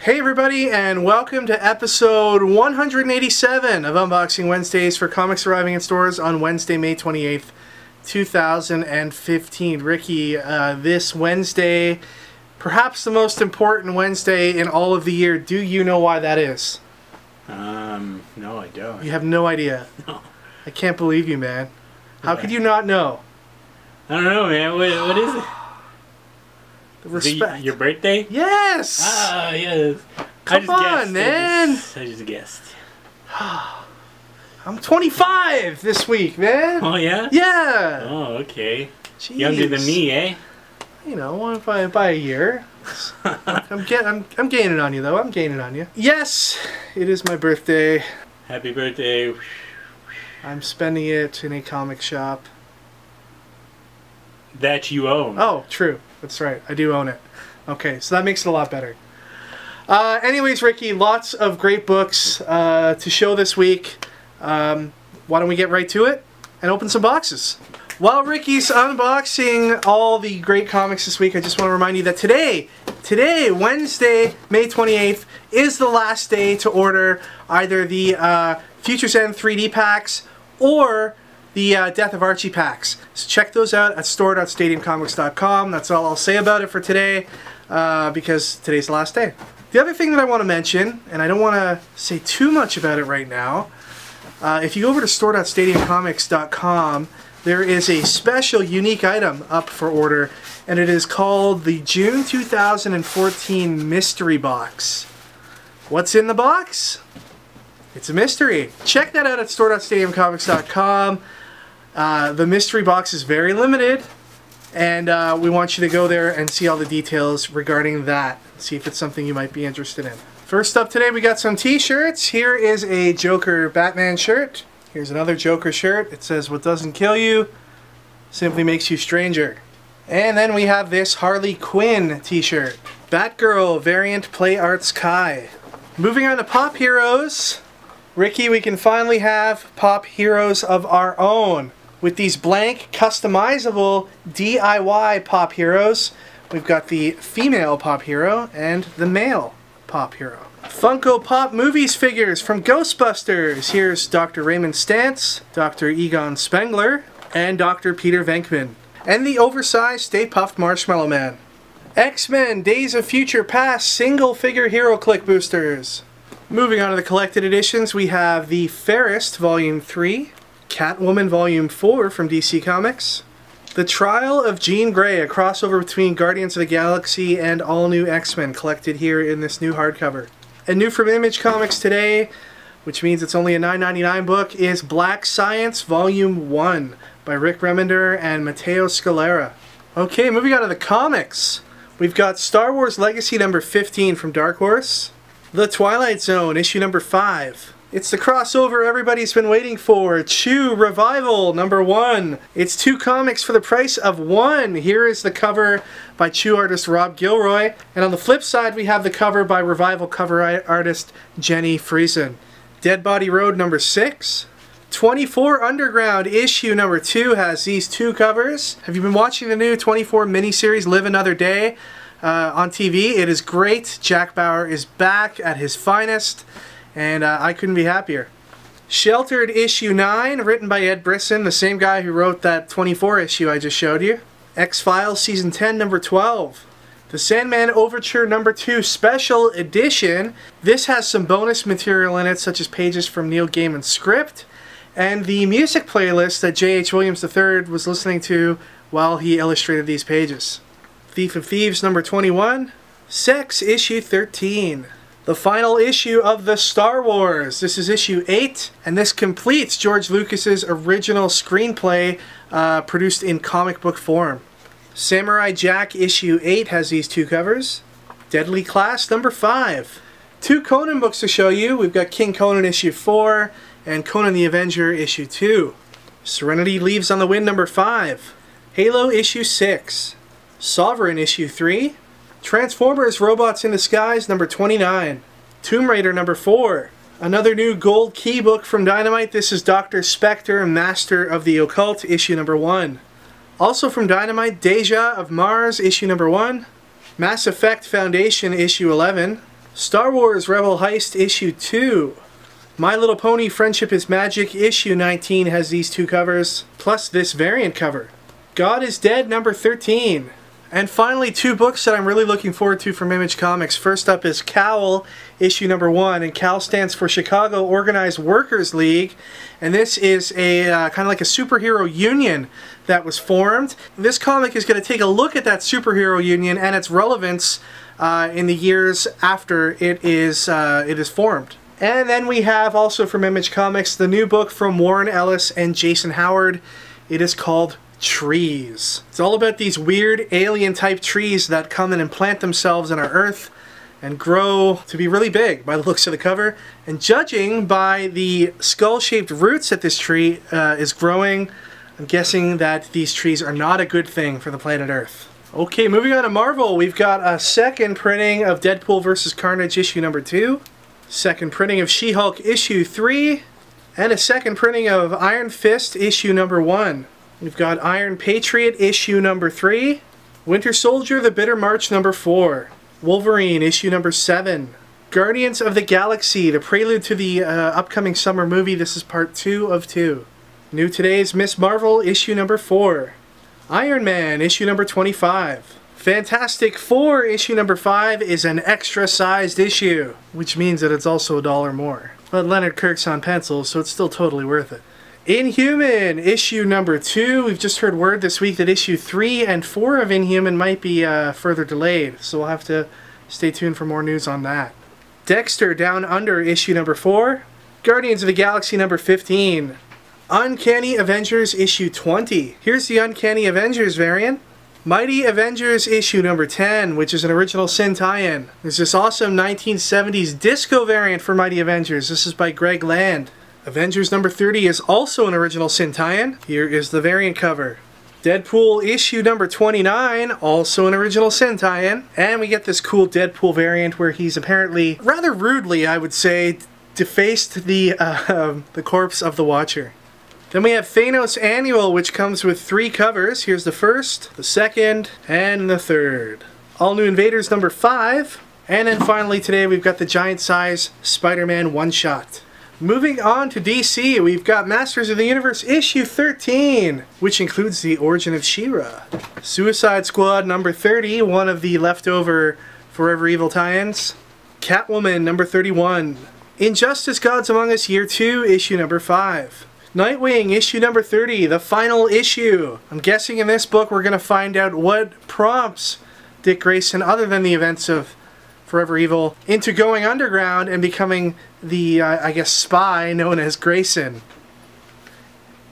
Hey everybody, and welcome to episode 187 of Unboxing Wednesdays for comics arriving in stores on Wednesday, May 28th, 2015. Ricky, this Wednesday, perhaps the most important Wednesday in all of the year. Do you know why that is? No, I don't. You have no idea? No. I can't believe you, man. How could you not know? I don't know, man. What is it? Respect. Your birthday? Yes! Ah, yes. Come on, man! I just guessed. I'm 25 this week, man! Oh, yeah? Yeah! Oh, okay. Jeez. Younger than me, eh? You know, by a year. I'm gaining on you, though. I'm gaining on you. Yes, it is my birthday. Happy birthday. I'm spending it in a comic shop. That you own. Oh, true. That's right. I do own it. Okay, so that makes it a lot better. Anyways, Ricky, lots of great books to show this week. Why don't we get right to it and open some boxes? While Ricky's unboxing all the great comics this week, I just want to remind you that today, Wednesday, May 28th, is the last day to order either the Future's End 3D packs or the Death of Archie packs. So check those out at store.stadiumcomics.com. That's all I'll say about it for today, because today's the last day. The other thing that I want to mention, and I don't want to say too much about it right now, if you go over to store.stadiumcomics.com, there is a special unique item up for order, and it is called the June 2014 Mystery Box. What's in the box? It's a mystery. Check that out at store.stadiumcomics.com. The mystery box is very limited, and we want you to go there and see all the details regarding that. See if it's something you might be interested in. First up today, we got some t-shirts. Here is a Joker Batman shirt. Here's another Joker shirt. It says, "What doesn't kill you simply makes you stranger." And then we have this Harley Quinn t-shirt. Batgirl variant Play Arts Kai. Moving on to Pop Heroes. Ricky, we can finally have Pop Heroes of our own. With these blank, customizable DIY Pop Heroes, we've got the female Pop Hero and the male Pop Hero. Funko Pop Movies figures from Ghostbusters. Here's Dr. Raymond Stantz, Dr. Egon Spengler, and Dr. Peter Venkman. And the oversized Stay Puft Marshmallow Man. X-Men Days of Future Past single figure Hero Click boosters. Moving on to the collected editions, we have the Fairest Volume 3, Catwoman Volume 4 from DC Comics, The Trial of Jean Grey, a crossover between Guardians of the Galaxy and All New X-Men, collected here in this new hardcover. And new from Image Comics today, which means it's only a $9.99 book, is Black Science Volume 1 by Rick Remender and Matteo Scalera. Okay, moving on to the comics. We've got Star Wars Legacy number 15 from Dark Horse, The Twilight Zone, issue number 5. It's the crossover everybody's been waiting for, Chew Revival number 1. It's 2 comics for the price of 1. Here is the cover by Chew artist Rob Gilroy, and on the flip side we have the cover by Revival cover artist Jenny Friesen. Dead Body Road number 6. 24 Underground issue number 2 has these 2 covers. Have you been watching the new 24 miniseries Live Another Day? On TV. It is great. Jack Bauer is back at his finest, and I couldn't be happier. Sheltered issue 9, written by Ed Brisson, the same guy who wrote that 24 issue I just showed you. X-Files season 10 number 12. The Sandman Overture number 2 special edition. This has some bonus material in it, such as pages from Neil Gaiman's script and the music playlist that J.H. Williams III was listening to while he illustrated these pages. Thief of Thieves number 21, Sex issue 13. The final issue of the Star Wars. This is issue 8, and this completes George Lucas's original screenplay produced in comic book form. Samurai Jack issue 8 has these 2 covers. Deadly Class number 5. 2 Conan books to show you. We've got King Conan issue 4 and Conan the Avenger issue 2. Serenity Leaves on the Wind number 5. Halo issue 6. Sovereign issue 3, Transformers Robots in Disguise number 29, Tomb Raider number 4, another new gold key book from Dynamite. This is Dr. Spector, Master of the Occult issue number 1. Also from Dynamite, DEJAH of Mars issue number 1, Mass Effect Foundation issue 11, Star Wars Rebel Heist issue 2. My Little Pony Friendship is Magic issue 19 has these two covers, plus this variant cover. God is Dead number 13. And finally, two books that I'm really looking forward to from Image Comics. First up is C.O.W.L issue number 1, and C.O.W.L stands for Chicago Organized Workers League. And this is a kind of like a superhero union that was formed. This comic is going to take a look at that superhero union and its relevance in the years after it is formed. And then we have also from Image Comics the new book from Warren Ellis and Jason Howard. It is called Trees. It's all about these weird alien type trees that come and implant themselves in our earth and grow to be really big by the looks of the cover. And judging by the skull-shaped roots that this tree is growing, I'm guessing that these trees are not a good thing for the planet Earth. Okay, moving on to Marvel, we've got a second printing of Deadpool vs. Carnage issue number 2, second printing of She-Hulk issue 3, and a second printing of Iron Fist issue number 1. We've got Iron Patriot issue number 3, Winter Soldier The Bitter March number 4, Wolverine issue number 7, Guardians of the Galaxy, the prelude to the upcoming summer movie. This is part 2 of 2. New today's Miss Marvel issue number 4, Iron Man issue number 25. Fantastic Four issue number 5 is an extra sized issue, which means that it's also $1 more. But Leonard Kirk's on pencil, so it's still totally worth it. Inhuman issue number 2. We've just heard word this week that issue 3 and 4 of Inhuman might be further delayed, so we'll have to stay tuned for more news on that. Dexter Down Under issue number 4. Guardians of the Galaxy number 15. Uncanny Avengers issue 20. Here's the Uncanny Avengers variant. Mighty Avengers issue number 10, which is an original Sin tie-in. There's this awesome 1970s disco variant for Mighty Avengers. This is by Greg Land. Avengers number 30 is also an original Sin tie-in. Here is the variant cover. Deadpool issue number 29, also an original Sin tie-in. And we get this cool Deadpool variant where he's apparently, rather rudely I would say, defaced the corpse of the Watcher. Then we have Thanos Annual, which comes with 3 covers. Here's the first, the second, and the third. All New Invaders number 5. And then finally today we've got the giant size Spider-Man one-shot. Moving on to DC, we've got Masters of the Universe issue 13, which includes the origin of She-Ra. Suicide Squad number 30, one of the leftover Forever Evil tie-ins. Catwoman number 31. Injustice Gods Among Us year 2, issue number 5. Nightwing issue number 30, the final issue. I'm guessing in this book we're going to find out what prompts Dick Grayson, other than the events of Forever Evil, into going underground and becoming the, I guess, spy known as Grayson.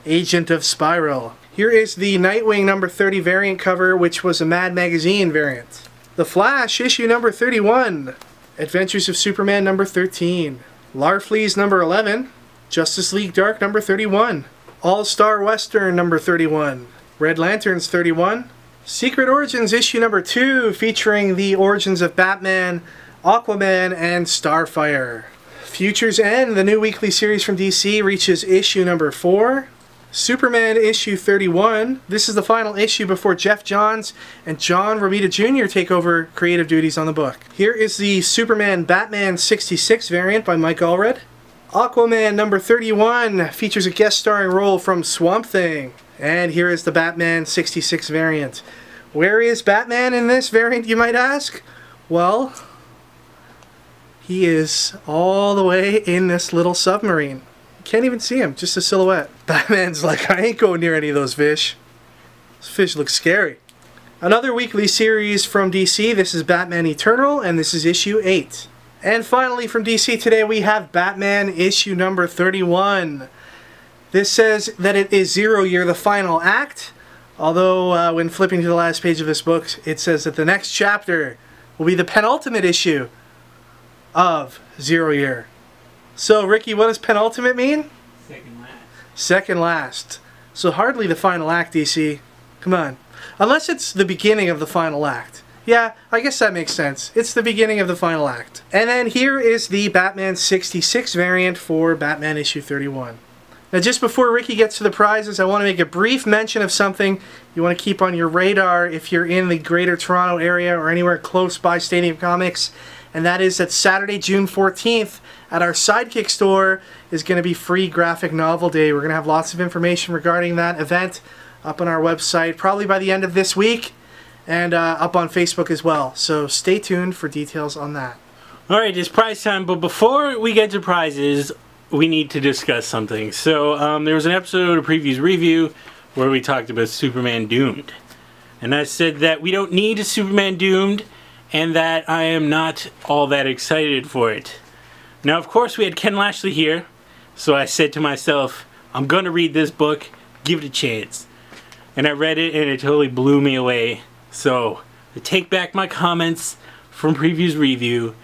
Agent of Spiral. Here is the Nightwing number 30 variant cover, which was a Mad Magazine variant. The Flash issue number 31. Adventures of Superman number 13. Larfleeze number 11. Justice League Dark number 31. All-Star Western number 31. Red Lanterns 31. Secret Origins issue number 2, featuring the origins of Batman, Aquaman, and Starfire. Future's End, the new weekly series from DC, reaches issue number 4. Superman issue 31. This is the final issue before Jeff Johns and John Romita Jr. take over creative duties on the book. Here is the Superman Batman 66 variant by Mike Allred. Aquaman number 31 features a guest starring role from Swamp Thing. And here is the Batman 66 variant. Where is Batman in this variant, you might ask? Well, he is all the way in this little submarine. You can't even see him, just a silhouette. Batman's like, I ain't going near any of those fish. Those fish look scary. Another weekly series from DC. This is Batman Eternal, and this is issue 8. And finally from DC today we have Batman issue number 31. This says that it is 0 Year, the final act, although when flipping to the last page of this book it says that the next chapter will be the penultimate issue of 0 Year. So Ricky, what does penultimate mean? Second last. Second last. So hardly the final act, DC. Come on. Unless it's the beginning of the final act. Yeah, I guess that makes sense. It's the beginning of the final act. And then here is the Batman 66 variant for Batman issue 31. Now just before Ricky gets to the prizes, I want to make a brief mention of something you want to keep on your radar if you're in the Greater Toronto area or anywhere close by Stadium Comics, and that is that Saturday, June 14th, at our Sidekick store is going to be Free Graphic Novel Day. We're going to have lots of information regarding that event up on our website, probably by the end of this week, and up on Facebook as well. So stay tuned for details on that. Alright, it's prize time, but before we get to prizes, we need to discuss something. So, there was an episode of Previews Review where we talked about Superman Doomed. And I said that we don't need a Superman Doomed, and that I am not all that excited for it. Now, of course, we had Ken Lashley here, so I said to myself, I'm gonna read this book, give it a chance. And I read it, and it totally blew me away. So, I take back my comments from Previews Review,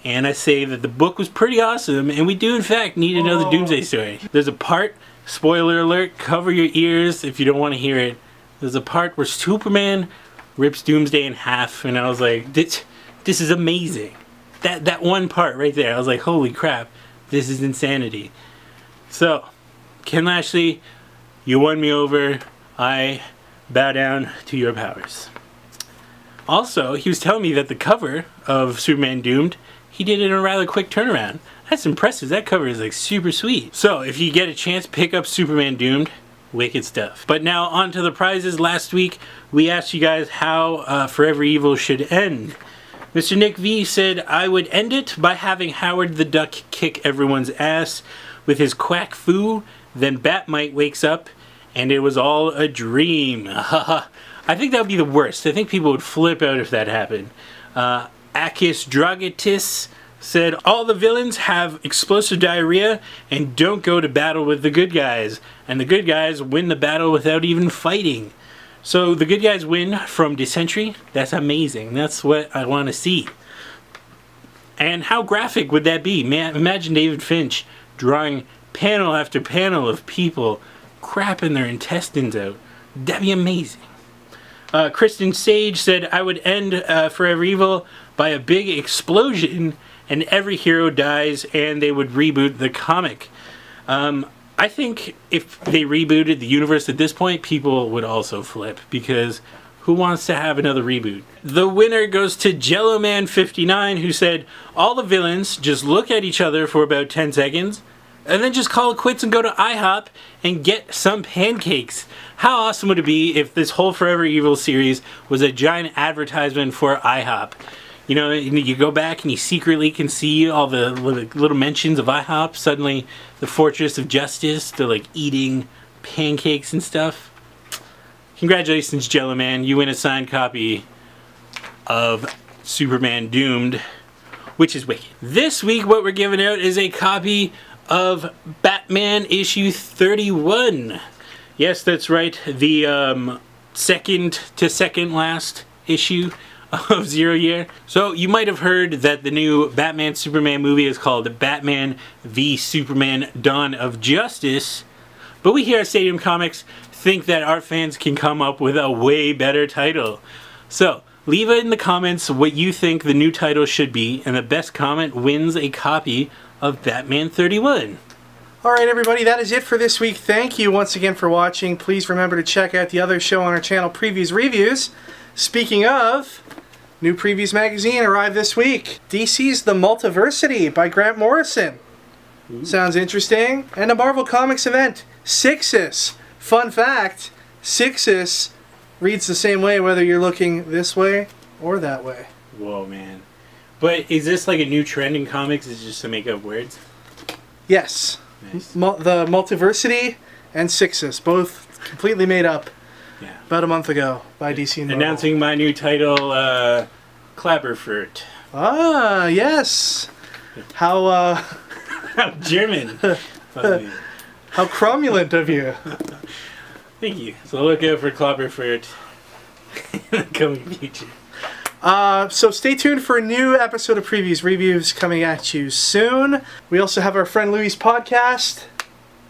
and I say that the book was pretty awesome, and we do in fact need another Doomsday story. There's a part, spoiler alert, cover your ears if you don't want to hear it. There's a part where Superman rips Doomsday in half, and I was like, this is amazing. That one part right there, I was like, holy crap, this is insanity. So, Ken Lashley, you won me over. I bow down to your powers. Also, he was telling me that the cover of Superman Doomed, he did it in a rather quick turnaround. That's impressive. That cover is like super sweet. So if you get a chance, pick up Superman Doomed. Wicked stuff. But now on to the prizes. Last week we asked you guys how Forever Evil should end. Mr. Nick V said, I would end it by having Howard the Duck kick everyone's ass with his quack foo. Then Batmite wakes up and it was all a dream. I think that would be the worst. I think people would flip out if that happened. Akis Dragatis said, all the villains have explosive diarrhea and don't go to battle with the good guys. And the good guys win the battle without even fighting. So the good guys win from dysentery? That's amazing. That's what I want to see. And how graphic would that be? Man, imagine David Finch drawing panel after panel of people crapping their intestines out. That'd be amazing. Kristen Sage said, I would end Forever Evil by a big explosion and every hero dies and they would reboot the comic. I think if they rebooted the universe at this point, people would also flip, because who wants to have another reboot? The winner goes to JelloMan59, who said, all the villains just look at each other for about 10 seconds and then just call it quits and go to IHOP and get some pancakes. How awesome would it be if this whole Forever Evil series was a giant advertisement for IHOP? You know, you go back and you secretly can see all the little mentions of IHOP. Suddenly, the Fortress of Justice, they're like eating pancakes and stuff. Congratulations, Jello Man. You win a signed copy of Superman Doomed, which is wicked. This week, what we're giving out is a copy of Batman issue 31. Yes, that's right. The second to second last issue of Zero Year. So you might have heard that the new Batman Superman movie is called Batman v Superman Dawn of Justice, but we here at Stadium Comics think that our fans can come up with a way better title. So leave it in the comments what you think the new title should be, and the best comment wins a copy of Batman 31. Alright everybody, that is it for this week. Thank you once again for watching. Please remember to check out the other show on our channel, Previews Reviews. Speaking of, new Previews magazine arrived this week. DC's The Multiversity by Grant Morrison. Ooh. Sounds interesting. And a Marvel Comics event, Sixus. Fun fact, Sixus reads the same way whether you're looking this way or that way. Whoa, man. But is this like a new trend in comics? Is it just to make up words? Yes. Nice. The Multiversity and Sixus, both completely made up. Yeah. About a month ago by DC and Marvel. Announcing my new title, Klapperfurt. Ah, yes. How How German. How cromulent of you. Thank you. So look out for Klapperfurt in the coming future. So stay tuned for a new episode of Previews Reviews coming at you soon. We also have our friend Louie's podcast,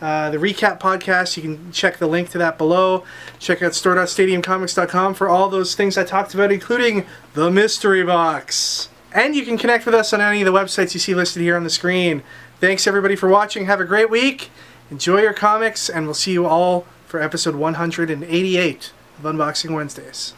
the Recap Podcast. You can check the link to that below. Check out store.stadiumcomics.com for all those things I talked about, including the Mystery Box. And you can connect with us on any of the websites you see listed here on the screen. Thanks everybody for watching. Have a great week. Enjoy your comics, and we'll see you all for episode 188 of Unboxing Wednesdays.